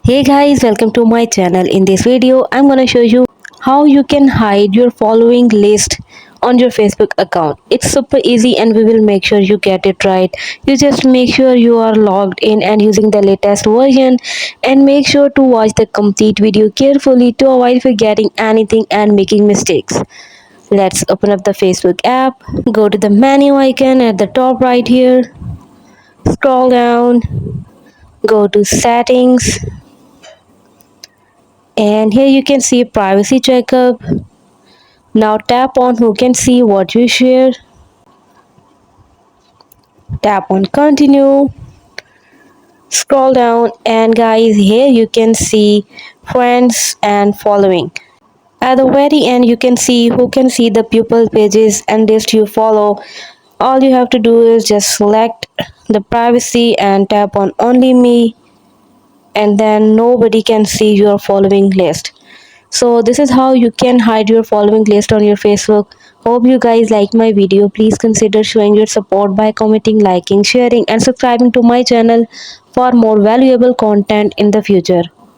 Hey guys, welcome to my channel. In this video, I'm gonna show you how you can hide your following list on your Facebook account. It's super easy and we will make sure you get it right. You just make sure you are logged in and using the latest version, and make sure to watch the complete video carefully to avoid forgetting anything and making mistakes. Let's open up the Facebook app. Go to the menu icon at the top right here. Scroll down. Go to settings, and here you can see privacy checkup. Now tap on who can see what you share. Tap on continue. Scroll down, and guys, here you can see friends and following. At the very end, you can see who can see the pupil pages and list you follow. All you have to do is just select the privacy and tap on only me, and then nobody can see your following list. So this is how you can hide your following list on your Facebook. Hope you guys like my video. Please consider showing your support by commenting, liking, sharing and subscribing to my channel for more valuable content in the future.